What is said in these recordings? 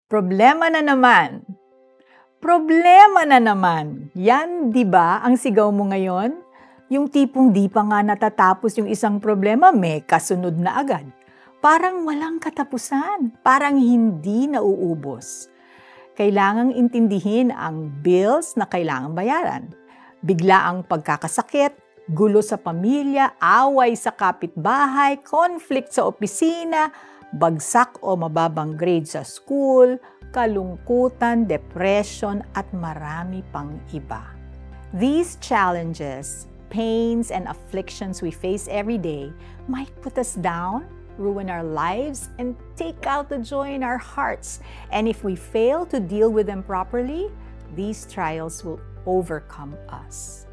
Problema na naman. Problema na naman. Yan, di ba, ang sigaw mo ngayon? Yung tipong di pa nga natatapos yung isang problema, may kasunod na agad. Parang walang katapusan. Parang hindi nauubos. Kailangang intindihin ang bills na kailangang bayaran. Bigla ang pagkakasakit, gulo sa pamilya, away sa kapitbahay, conflict sa opisina, bagsak o mababang grade sa school, kalungkutan, depression, at marami pang iba. These challenges, pains, and afflictions we face every day might put us down, ruin our lives, and take out the joy in our hearts. And if we fail to deal with them properly, these trials will overcome us.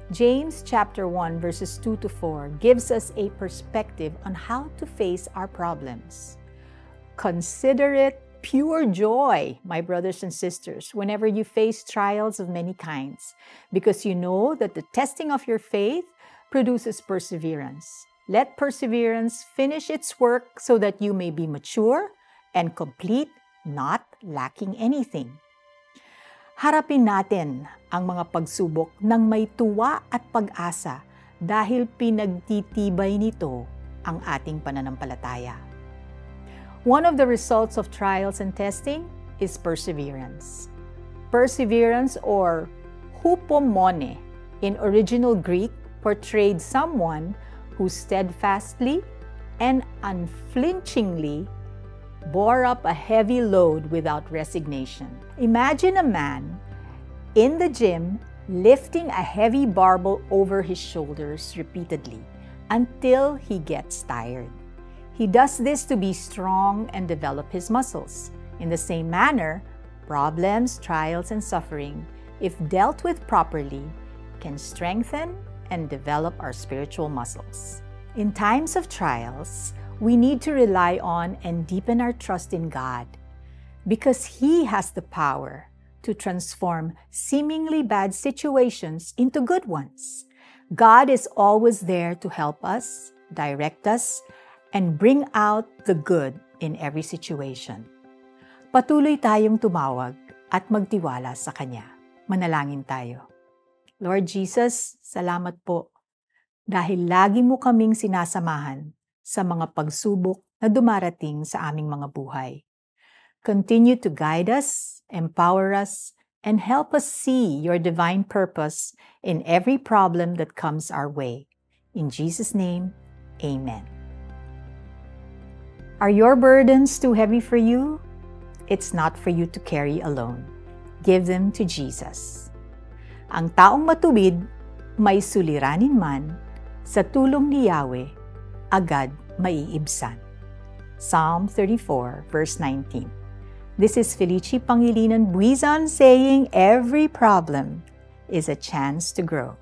James chapter 1 verses 2 to 4 gives us a perspective on how to face our problems. Consider it pure joy, my brothers and sisters, whenever you face trials of many kinds, because you know that the testing of your faith produces perseverance. Let perseverance finish its work so that you may be mature and complete, not lacking anything. Harapin natin ang mga pagsubok ng may tuwa at pag-asa dahil pinagtitibay nito ang ating pananampalataya. One of the results of trials and testing is perseverance. Perseverance, or hupomone in original Greek, portrayed someone who steadfastly and unflinchingly bore up a heavy load without resignation. Imagine a man in the gym lifting a heavy barbell over his shoulders repeatedly until he gets tired. He does this to be strong and develop his muscles. In the same manner, problems, trials, and suffering, if dealt with properly, can strengthen and develop our spiritual muscles. In times of trials, we need to rely on and deepen our trust in God because He has the power to transform seemingly bad situations into good ones. God is always there to help us, direct us, and bring out the good in every situation. Patuloy tayong tumawag at magtiwala sa Kanya. Manalangin tayo. Lord Jesus, salamat po dahil lagi mo kaming sinasamahan sa mga pagsubok na dumarating sa aming mga buhay. Continue to guide us, empower us, and help us see your divine purpose in every problem that comes our way. In Jesus' name, Amen. Are your burdens too heavy for you? It's not for you to carry alone. Give them to Jesus. Ang taong matuwid, may suliranin man, sa tulong ni Yahweh, agad maiibsan. Psalm 34, verse 19. This is Felici Pangilinan Buizon saying, every problem is a chance to grow.